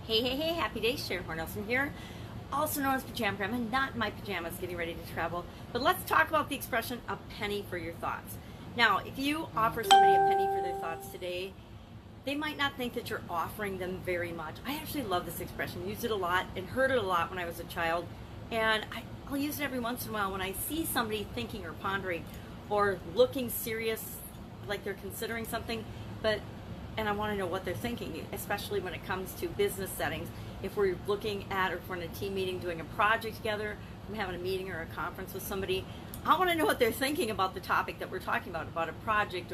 Hey, happy days, Sharon Horne-Ellstrom here, also known as Pajama Grandma, not in my pajamas getting ready to travel, but let's talk about the expression, a penny for your thoughts. Now, if you offer somebody a penny for their thoughts today, they might not think that you're offering them very much. I actually love this expression, used it a lot and heard it a lot when I was a child, and I'll use it every once in a while when I see somebody thinking or pondering or looking serious, like they're considering something, and I want to know what they're thinking, especially when it comes to business settings. If we're looking at, or if we're in a team meeting doing a project together, from having a meeting or a conference with somebody, I want to know what they're thinking about the topic that we're talking about a project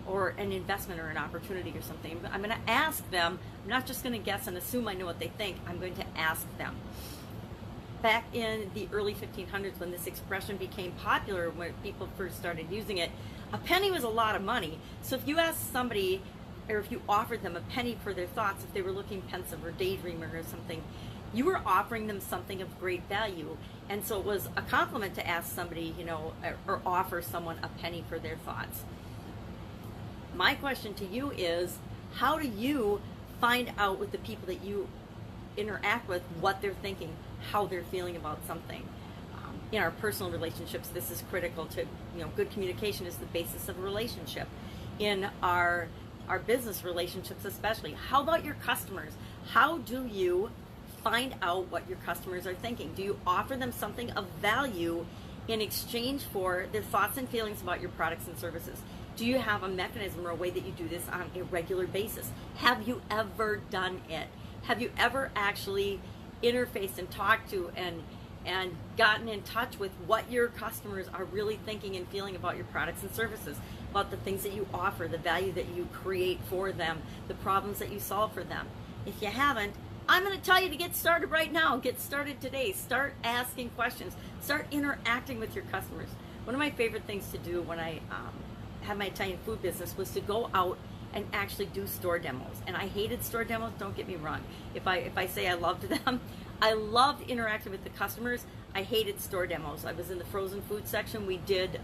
or an investment or an opportunity or something. I'm going to ask them. I'm not just going to guess and assume I know what they think. I'm going to ask them. Back in the early 1500s, when this expression became popular, when people first started using it, a penny was a lot of money. So if you asked somebody, or if you offered them a penny for their thoughts, if they were looking pensive or daydreaming or something, you were offering them something of great value. And so it was a compliment to ask somebody, or offer someone a penny for their thoughts. My question to you is, how do you find out with the people that you interact with what they're thinking, how they're feeling about something? In our personal relationships, this is critical to, good communication is the basis of a relationship. In our business relationships especially. How about your customers? How do you find out what your customers are thinking? Do you offer them something of value in exchange for their thoughts and feelings about your products and services? Do you have a mechanism or a way that you do this on a regular basis? Have you ever done it? Have you ever actually interfaced and talked to and gotten in touch with what your customers are really thinking and feeling about your products and services, about the things that you offer, the value that you create for them, the problems that you solve for them? If you haven't, I'm going to tell you to get started right now. Get started today. Start asking questions. Start interacting with your customers. One of my favorite things to do when I had my Italian food business was to go out and actually do store demos. And I hated store demos, don't get me wrong. If I say I loved them, I loved interacting with the customers. I hated store demos. I was in the frozen food section. We did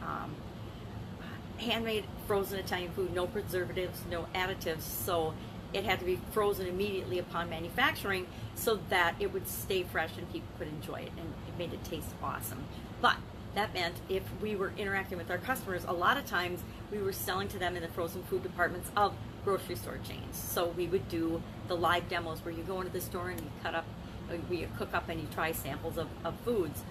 handmade frozen Italian food, no preservatives, no additives. So it had to be frozen immediately upon manufacturing so that it would stay fresh and people could enjoy it, and it made it taste awesome. But that meant if we were interacting with our customers, a lot of times we were selling to them in the frozen food departments of grocery store chains. So we would do the live demos where you go into the store and you cook up and you try samples of foods.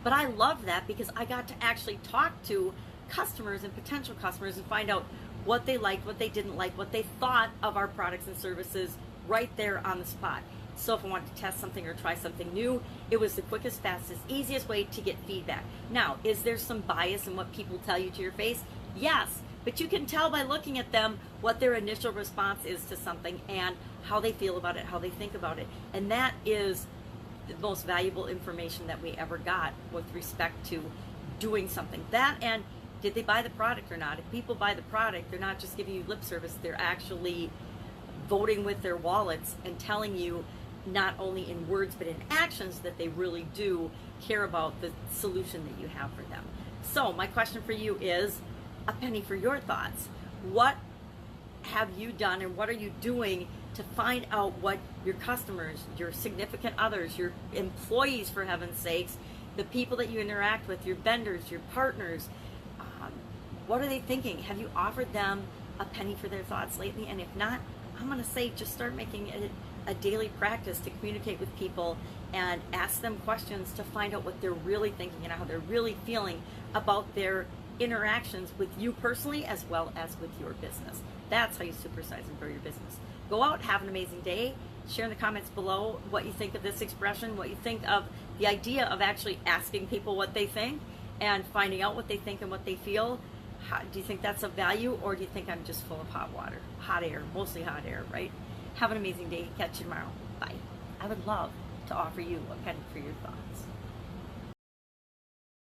But I loved that because I got to actually talk to customers and potential customers and find out what they liked, what they didn't like, what they thought of our products and services right there on the spot. So if I wanted to test something or try something new, it was the quickest, fastest, easiest way to get feedback. Now, is there some bias in what people tell you to your face? Yes, but you can tell by looking at them what their initial response is to something and how they feel about it, how they think about it. And that is the most valuable information that we ever got with respect to doing something. That, and did they buy the product or not? If people buy the product, they're not just giving you lip service, they're actually voting with their wallets and telling you not only in words but in actions that they really do care about the solution that you have for them. So my question for you is, a penny for your thoughts. What have you done and what are you doing to find out what your customers, your significant others, your employees, for heaven's sakes, the people that you interact with, your vendors, your partners, what are they thinking? Have you offered them a penny for their thoughts lately? And if not, I'm going to say just start making a daily practice to communicate with people and ask them questions to find out what they're really thinking and how they're really feeling about their interactions with you personally as well as with your business. That's how you supersize and grow your business. Go out, have an amazing day. Share in the comments below what you think of this expression, what you think of the idea of actually asking people what they think and finding out what they think and what they feel. Do you think that's of value, or do you think I'm just full of hot water? Hot air, mostly hot air, right? Have an amazing day. Catch you tomorrow. Bye. I would love to offer you a penny for your thoughts.